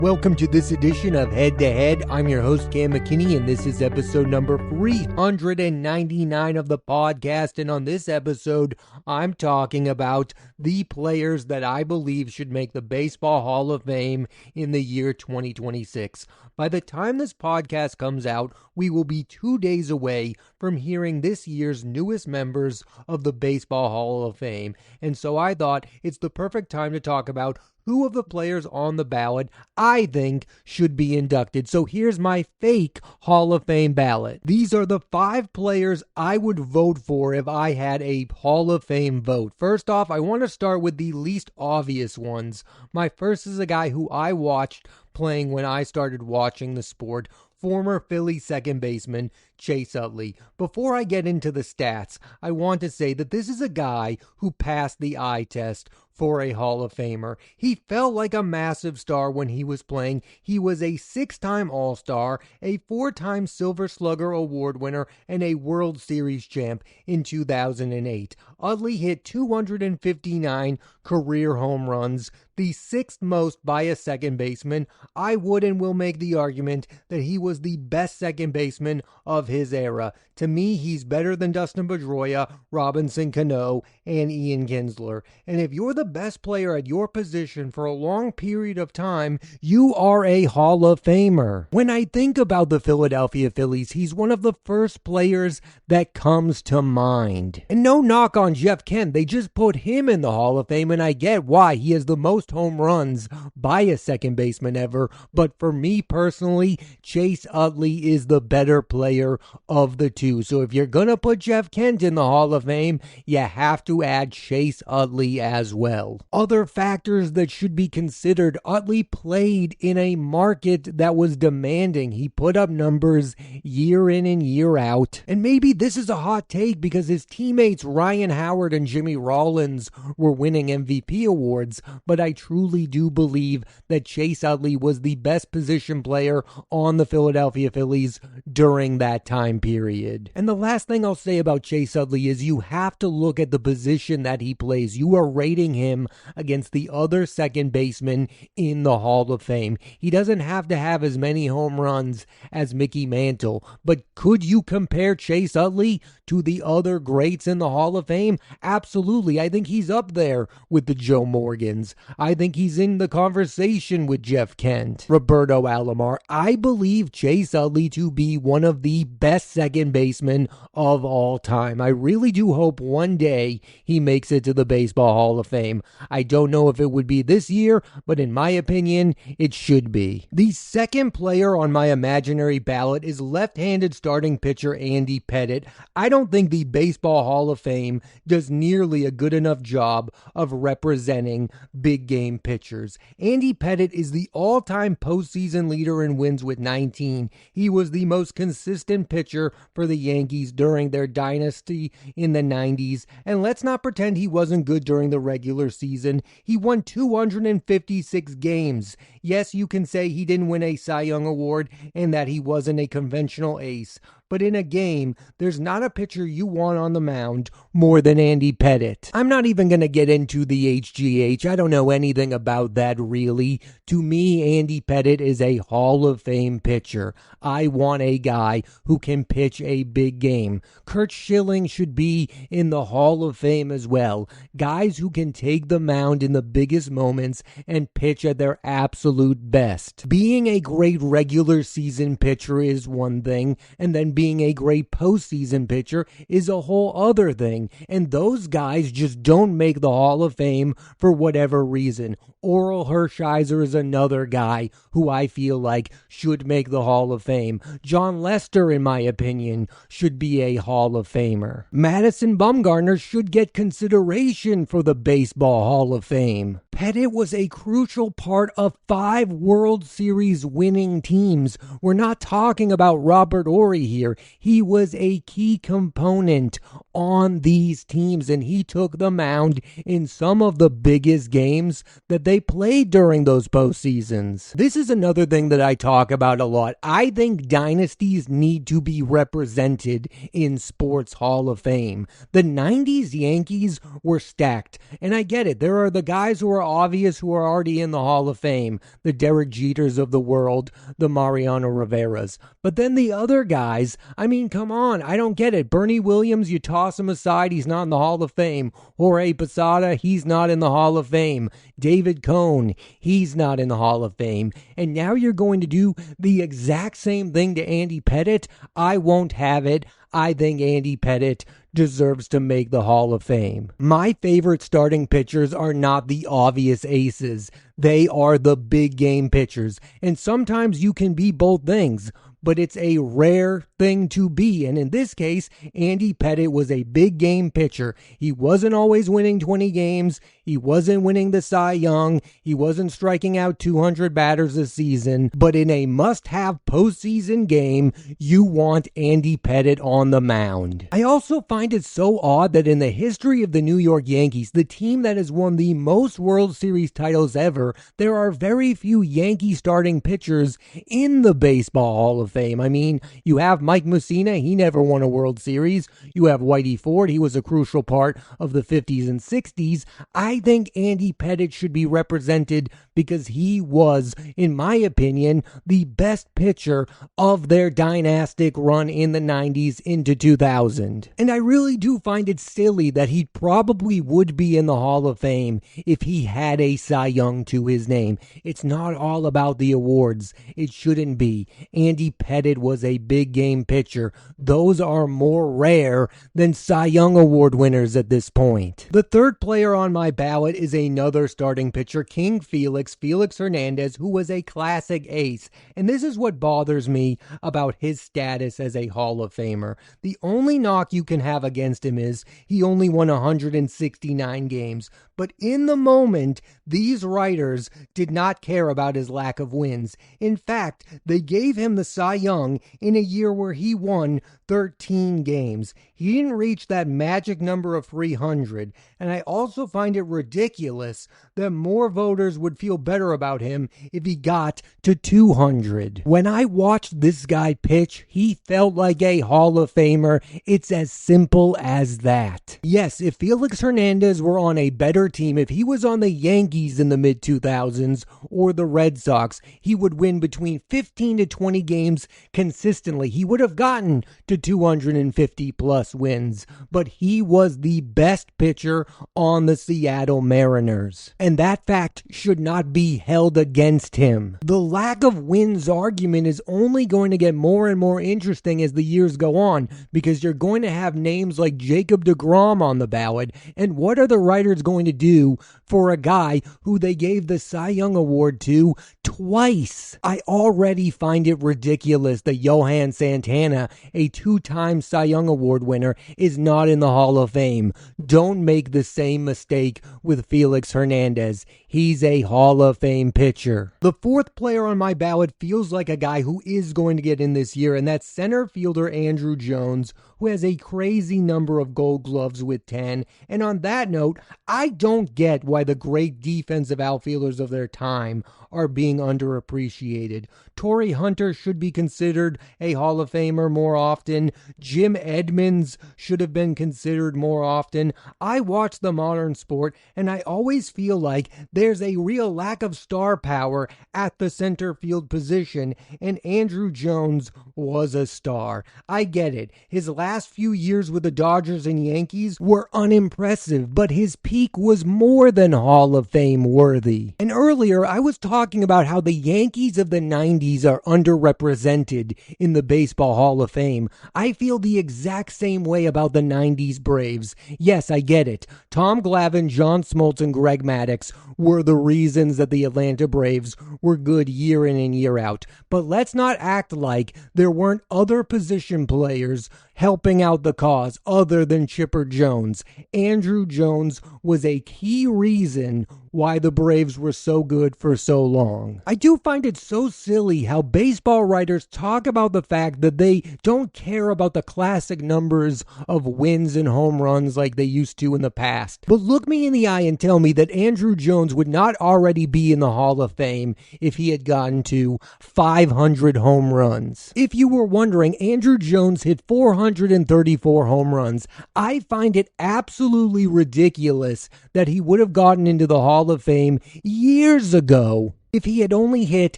Welcome to this edition of Head to Head. I'm your host, Cam McKinney, and this is episode number 399 of the podcast. And on this episode, I'm talking about the players that I believe should make the Baseball Hall of Fame in the year 2026. By the time this podcast comes out, we will be 2 days away from hearing this year's newest members of the Baseball Hall of Fame. And so I thought it's the perfect time to talk about who of the players on the ballot I think should be inducted. So here's my fake Hall of Fame ballot. These are the 5 players I would vote for if I had a Hall of Fame vote. First off, I want to start with the least obvious ones. My first is a guy who I watched playing when I started watching the sport, former Philly second baseman Chase Utley. Before I get into the stats, I want to say that this is a guy who passed the eye test for a Hall of Famer. He felt like a massive star when he was playing. He was a 6-time All-Star, a 4-time Silver Slugger Award winner, and a World Series champ in 2008. Utley hit 259 career home runs, the 6th most by a second baseman. I would and will make the argument that he was the best second baseman of his era. To me, he's better than Dustin Pedroia, Robinson Cano, and Ian Kinsler. And if you're the best player at your position for a long period of time, you are a Hall of Famer. When I think about the Philadelphia Phillies, he's one of the first players that comes to mind. And no knock on Jeff Kent, they just put him in the Hall of Fame, and I get why. He has the most home runs by a second baseman ever, but for me personally, Chase Utley is the better player of the two. So if you're gonna put Jeff Kent in the Hall of Fame, you have to add Chase Utley as well. Other factors that should be considered: Utley played in a market that was demanding. He put up numbers year in and year out. And maybe this is a hot take because his teammates Ryan Howard and Jimmy Rollins were winning MVP awards, but I truly do believe that Chase Utley was the best position player on the Philadelphia Phillies during that time period. And the last thing I'll say about Chase Utley is you have to look at the position that he plays. You are rating him against the other second baseman in the Hall of Fame. He doesn't have to have as many home runs as Mickey Mantle, but could you compare Chase Utley to the other greats in the Hall of Fame? Absolutely. I think he's up there with the Joe Morgans. I think he's in the conversation with Jeff Kent, Roberto Alomar. I believe Chase Utley to be one of the best second basemen of all time. I really do hope one day he makes it to the Baseball Hall of Fame. I don't know if it would be this year, but in my opinion, it should be. The second player on my imaginary ballot is left-handed starting pitcher Andy Pettitte. I don't think the Baseball Hall of Fame does nearly a good enough job of representing big game pitchers. Andy Pettitte is the all-time postseason leader in wins with 19. He was the most consistent pitcher for the Yankees during their dynasty in the 90s, and let's not pretend he wasn't good during the regular season. He won 256 games. Yes, you can say he didn't win a Cy Young Award and that he wasn't a conventional ace, but in a game, there's not a pitcher you want on the mound more than Andy Pettitte. I'm not even going to get into the HGH. I don't know anything about that really. To me, Andy Pettitte is a Hall of Fame pitcher. I want a guy who can pitch a big game. Curt Schilling should be in the Hall of Fame as well. Guys who can take the mound in the biggest moments and pitch at their absolute best. Being a great regular season pitcher is one thing, and then being a great postseason pitcher is a whole other thing. And those guys just don't make the Hall of Fame for whatever reason. Oral Hershiser is another guy who I feel like should make the Hall of Fame. John Lester, in my opinion, should be a Hall of Famer. Madison Bumgarner should get consideration for the Baseball Hall of Fame. Pettitte was a crucial part of 5 World Series winning teams. We're not talking about Robert Horry here. He was a key component on these teams, and he took the mound in some of the biggest games that they played during those postseasons. This is another thing that I talk about a lot. I think dynasties need to be represented in Sports Hall of Fame. The 90s Yankees were stacked, and I get it. There are the guys who are obvious who are already in the Hall of Fame. the Derek Jeters of the world, the Mariano Riveras. But then the other guys, I mean, come on, I don't get it. Bernie Williams, you toss him aside, he's not in the Hall of Fame. Jorge Posada, he's not in the Hall of Fame. David Cohn, he's not in the Hall of Fame. And now you're going to do the exact same thing to Andy Pettitte? I won't have it. I think Andy Pettitte deserves to make the Hall of Fame. My favorite starting pitchers are not the obvious aces. They are the big game pitchers. And sometimes you can be both things, but it's a rare thing to be. And in this case, Andy Pettitte was a big game pitcher. He wasn't always winning 20 games. He wasn't winning the Cy Young. He wasn't striking out 200 batters a season. But in a must-have postseason game, you want Andy Pettitte on the mound. I also find it so odd that in the history of the New York Yankees, the team that has won the most World Series titles ever, there are very few Yankee starting pitchers in the Baseball Hall of Fame. I mean, you have Mike Mussina, he never won a World Series. You have Whitey Ford, he was a crucial part of the 50s and 60s. I think Andy Pettitte should be represented because he was, in my opinion, the best pitcher of their dynastic run in the 90s into 2000. And I really do find it silly that he probably would be in the Hall of Fame if he had a Cy Young to his name. It's not all about the awards. It shouldn't be. Andy Pettitte was a big game pitcher. Those are more rare than Cy Young Award winners at this point. The third player on my ballot is another starting pitcher, King Felix Hernandez, who was a classic ace. And this is what bothers me about his status as a Hall of Famer. The only knock you can have against him is he only won 169 games. But in the moment, these writers did not care about his lack of wins. In fact, they gave him the Cy Young in a year where he won 13 games. He didn't reach that magic number of 300. And I also find it ridiculous that more voters would feel better about him if he got to 200. When I watched this guy pitch, he felt like a Hall of Famer. It's as simple as that. Yes, if Felix Hernandez were on a better team, if he was on the Yankees in the mid-2000s or the Red Sox, he would win between 15 to 20 games consistently. He would have gotten to 250 plus wins, but he was the best pitcher on the Seattle Mariners. And that fact should not be held against him. The lack of wins argument is only going to get more and more interesting as the years go on, because you're going to have names like Jacob deGrom on the ballot. And what are the writers going to do for a guy who they gave the Cy Young Award to twice? I already find it ridiculous that Johan Santana, a two-time Cy Young Award winner, is not in the Hall of Fame. Don't make the same mistake with Felix Hernandez. He's a Hall of Fame pitcher. The fourth player on my ballot feels like a guy who is going to get in this year, and that's center fielder Andrew Jones, who has a crazy number of Gold Gloves with 10. And on that note, I don't get why the great defensive outfielders of their time are being underappreciated. Torrey Hunter should be considered a Hall of Famer more often. Jim Edmonds should have been considered more often. I watch the modern sport, and I always feel like there's a real lack of star power at the center field position, and Andrew Jones was a star. I get it. His last few years with the Dodgers and Yankees were unimpressive, but his peak was more than Hall of Fame worthy. And earlier, I was talking about how the Yankees of the 90s are underrepresented in the Baseball Hall of Fame. I feel the exact same way about the 90s Braves. Yes, I get it. Tom Glavine, John Smoltz, and Greg Maddux were the reasons that the Atlanta Braves were good year in and year out. But let's not act like there weren't other position players helping out the cause other than Chipper Jones. Andrew Jones was a key reason why the Braves were so good for so long. I do find it so silly how baseball writers talk about the fact that they don't care about the classic numbers of wins and home runs like they used to in the past. But look me in the eye and tell me that Andrew Jones would not already be in the Hall of Fame if he had gotten to 500 home runs. If you were wondering, Andrew Jones hit 434 home runs. I find it absolutely ridiculous that he would have gotten into the Hall of Fame years ago if he had only hit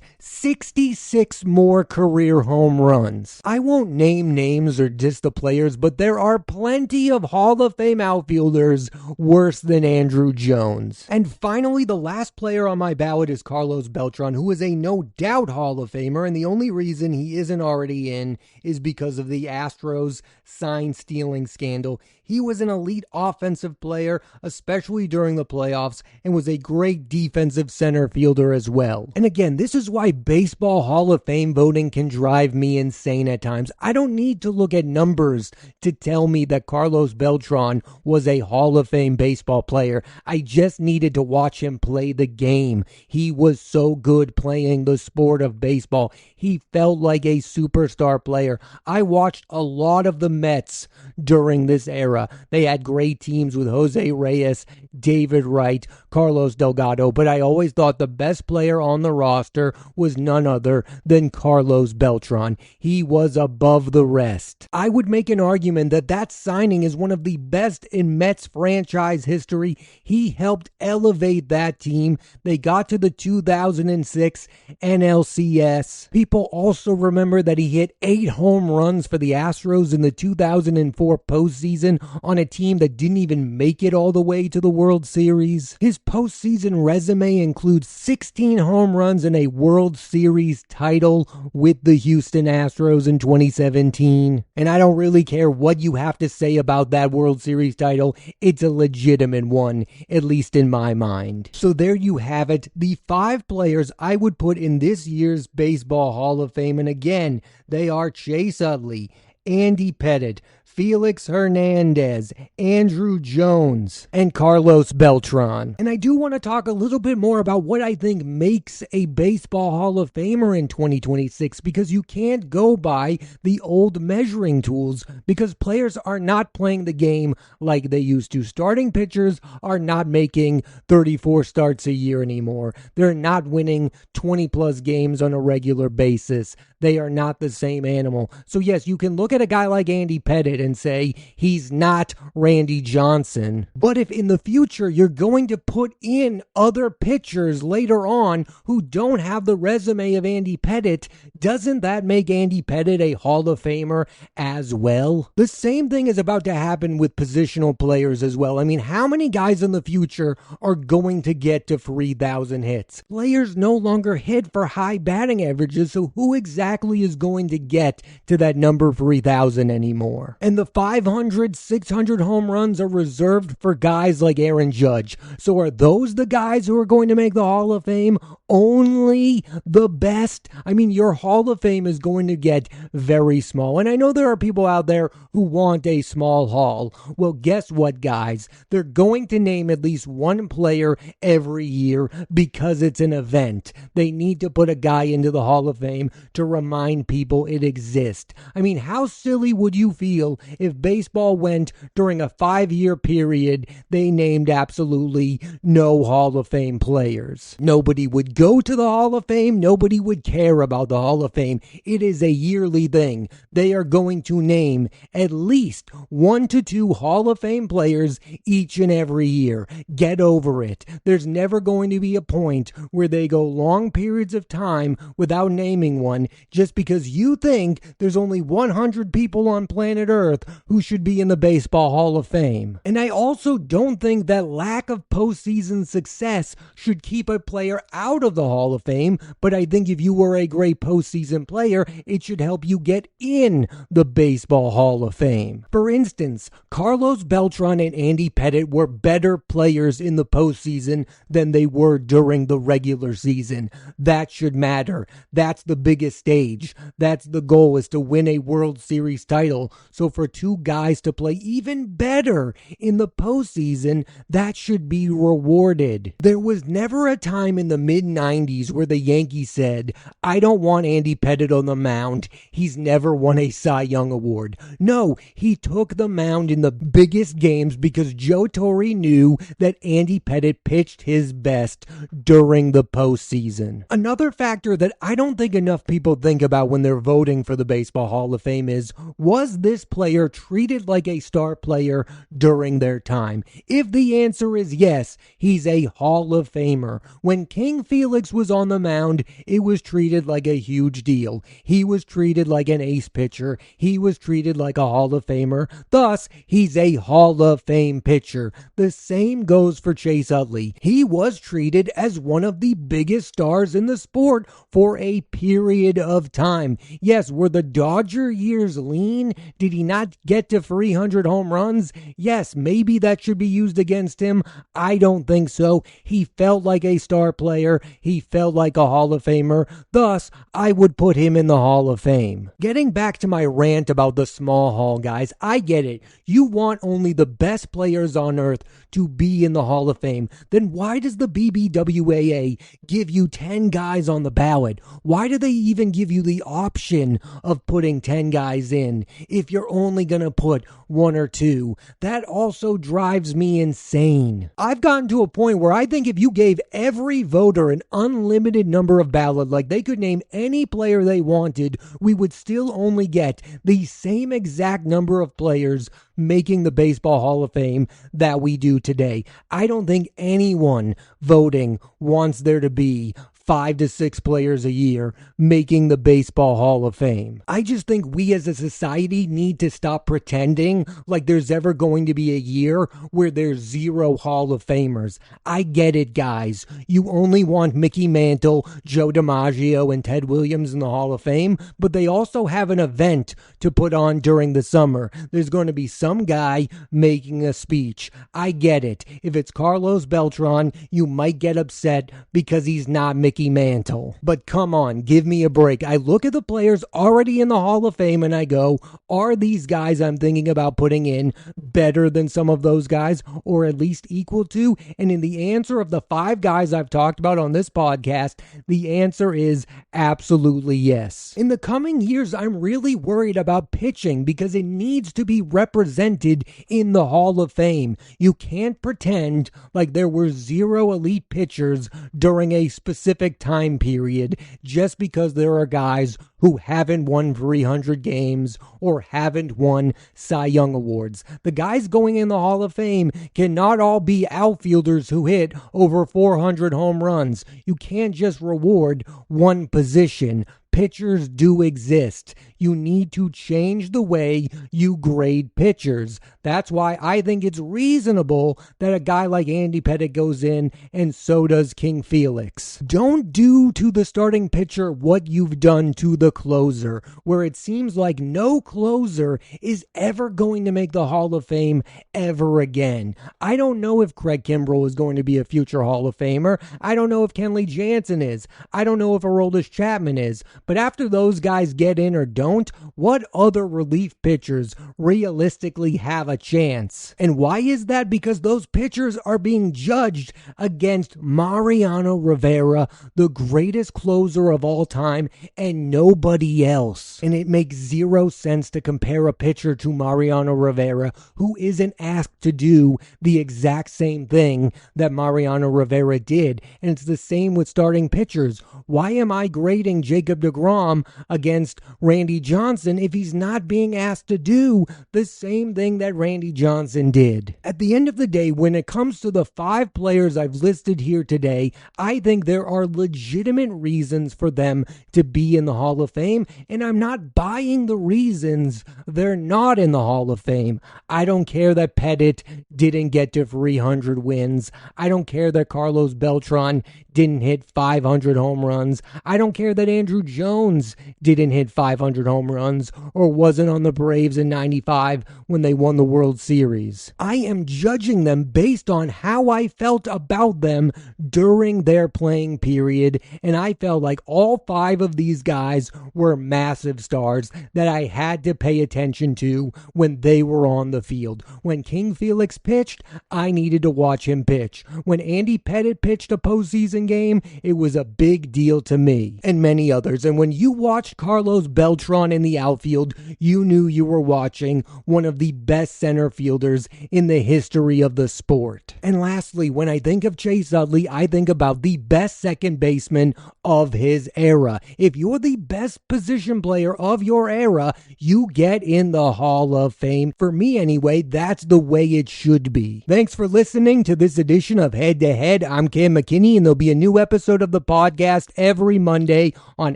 66 more career home runs. I won't name names or diss the players, but there are plenty of Hall of Fame outfielders worse than Andruw Jones. And finally, the last player on my ballot is Carlos Beltran, who is a no doubt Hall of Famer, and the only reason he isn't already in is because of the Astros sign stealing scandal. He was an elite offensive player, especially during the playoffs, and was a great defensive center fielder as well. And again, this is why baseball Hall of Fame voting can drive me insane at times. I don't need to look at numbers to tell me that Carlos Beltran was a Hall of Fame baseball player. I just needed to watch him play the game. He was so good playing the sport of baseball. He felt like a superstar player. I watched a lot of the Mets during this era. They had great teams with Jose Reyes, David Wright, Carlos Delgado, but I always thought the best player on the roster was none other than Carlos Beltran. He was above the rest. I would make an argument that that signing is one of the best in Mets franchise history. He helped elevate that team. They got to the 2006 NLCS. People also remember that he hit 8 home runs for the Astros in the 2004 postseason on a team that didn't even make it all the way to the World Series. His postseason resume includes 16 home runs and a World Series title with the Houston Astros in 2017. And I don't really care what you have to say about that World Series title. It's a legitimate one, at least in my mind. So there you have it, the 5 players I would put in this year's Baseball Hall of Fame. And again, they are Chase Utley, Andy Pettitte, Felix Hernandez, Andruw Jones, and Carlos Beltran. And I do want to talk a little bit more about what I think makes a Baseball Hall of Famer in 2026, because you can't go by the old measuring tools, because players are not playing the game like they used to. Starting pitchers are not making 34 starts a year anymore. They're not winning 20 plus games on a regular basis. They are not the same animal. So yes, you can look at a guy like Andy Pettitte and say he's not Randy Johnson. But if in the future you're going to put in other pitchers later on who don't have the resume of Andy Pettitte, doesn't that make Andy Pettitte a Hall of Famer as well? The same thing is about to happen with positional players as well. I mean, how many guys in the future are going to get to 3,000 hits? Players no longer hit for high batting averages, so who exactly is going to get to that number 3,000 anymore? And the 500, 600 home runs are reserved for guys like Aaron Judge. So are those the guys who are going to make the Hall of Fame? Only the best? I mean, your Hall of Fame is going to get very small. And I know there are people out there who want a small hall. Well, guess what, guys? They're going to name at least one player every year because it's an event. They need to put a guy into the Hall of Fame to remind people it exists. I mean, how silly would you feel if baseball went during a 5-year period, they named absolutely no Hall of Fame players? Nobody would go to the Hall of Fame. Nobody would care about the Hall of Fame. It is a yearly thing. They are going to name at least 1 to 2 Hall of Fame players each and every year. Get over it. There's never going to be a point where they go long periods of time without naming one just because you think there's only 100 people on planet Earth who should be in the Baseball Hall of Fame. And I also don't think that lack of postseason success should keep a player out of the Hall of Fame, but I think if you were a great postseason player, it should help you get in the Baseball Hall of Fame. For instance, Carlos Beltran and Andy Pettitte were better players in the postseason than they were during the regular season. That should matter. That's the biggest stage. That's the goal, is to win a World Series title. So for 2 guys to play even better in the postseason, that should be rewarded. There was never a time in the mid-90s where the Yankees said, I don't want Andy Pettitte on the mound. He's never won a Cy Young Award. No, he took the mound in the biggest games because Joe Torre knew that Andy Pettitte pitched his best during the postseason. Another factor that I don't think enough people think about when they're voting for the Baseball Hall of Fame is, was this player treated like a star player during their time? If the answer is yes, he's a Hall of Famer. When King Felix Felix was on the mound, it was treated like a huge deal. He was treated like an ace pitcher. He was treated like a Hall of Famer. Thus, he's a Hall of Fame pitcher. The same goes for Chase Utley. He was treated as one of the biggest stars in the sport for a period of time. Yes, were the Dodger years lean? Did he not get to 300 home runs? Yes, maybe that should be used against him. I don't think so. He felt like a star player. He felt like a Hall of Famer. Thus, I would put him in the Hall of Fame. Getting back to my rant about the small hall, guys, I get it. You want only the best players on earth to be in the Hall of Fame. Then why does the BBWAA give you 10 guys on the ballot? Why do they even give you the option of putting 10 guys in if you're only going to put one or two? That also drives me insane. I've gotten to a point where I think if you gave every voter an unlimited number of ballots, like they could name any player they wanted, we would still only get the same exact number of players making the Baseball Hall of Fame that we do today. I don't think anyone voting wants there to be 5 to 6 players a year making the Baseball Hall of Fame. I just think we as a society need to stop pretending like there's ever going to be a year where there's 0 Hall of Famers. I get it, guys. You only want Mickey Mantle, Joe DiMaggio, and Ted Williams in the Hall of Fame, but they also have an event to put on during the summer. There's going to be some guy making a speech. I get it. If it's Carlos Beltran, you might get upset because he's not Mickey Mantle. But come on, give me a break. I look at the players already in the Hall of Fame and I go, are these guys I'm thinking about putting in better than some of those guys, or at least equal to? And in the answer of the 5 guys I've talked about on this podcast, the answer is absolutely yes. In the coming years, I'm really worried about pitching because it needs to be represented in the Hall of Fame. You can't pretend like there were 0 elite pitchers during a specific time period just because there are guys who haven't won 300 games or haven't won Cy Young Awards. The guys going in the Hall of Fame cannot all be outfielders who hit over 400 home runs. You can't just reward one position. Pitchers do exist. You need to change the way you grade pitchers. That's why I think it's reasonable that a guy like Andy Pettitte goes in, and so does King Felix. Don't do to the starting pitcher what you've done to the closer, where it seems like no closer is ever going to make the Hall of Fame ever again. I don't know if Craig Kimbrell is going to be a future Hall of Famer. I don't know if Kenley Jansen is. I don't know if Aroldis Chapman is. But after those guys get in or don't, what other relief pitchers realistically have a chance? And why is that? Because those pitchers are being judged against Mariano Rivera, the greatest closer of all time, and nobody else. And it makes 0 sense to compare a pitcher to Mariano Rivera who isn't asked to do the exact same thing that Mariano Rivera did. And it's the same with starting pitchers. Why am I grading Jacob deGrom against Randy Johnson if he's not being asked to do the same thing that Randy Johnson did? At the end of the day, when it comes to the 5 players I've listed here today, I think there are legitimate reasons for them to be in the Hall of Fame, and I'm not buying the reasons they're not in the Hall of Fame. I don't care that Pettitte didn't get to 300 wins. I don't care that Carlos Beltran didn't hit 500 home runs. I don't care that Andruw Jones didn't hit 500 home runs or wasn't on the Braves in 95 when they won the World Series. I am judging them based on how I felt about them during their playing period, and I felt like all 5 of these guys were massive stars that I had to pay attention to when they were on the field. When King Felix pitched, I needed to watch him pitch. When Andy Pettitte pitched a postseason game, it was a big deal to me and many others. And when you watched Carlos Beltran in the outfield, you knew you were watching one of the best center fielders in the history of the sport. And lastly, when I think of Chase Utley, I think about the best second baseman of his era. If you're the best position player of your era, you get in the Hall of Fame. For me anyway, that's the way it should be. Thanks for listening to this edition of Head to Head. I'm Cam McKinney, and there'll be a new episode of the podcast every Monday on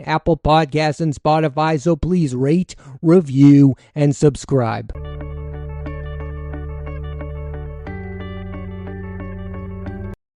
Apple Podcasts and Spotify, so please rate, review, and subscribe.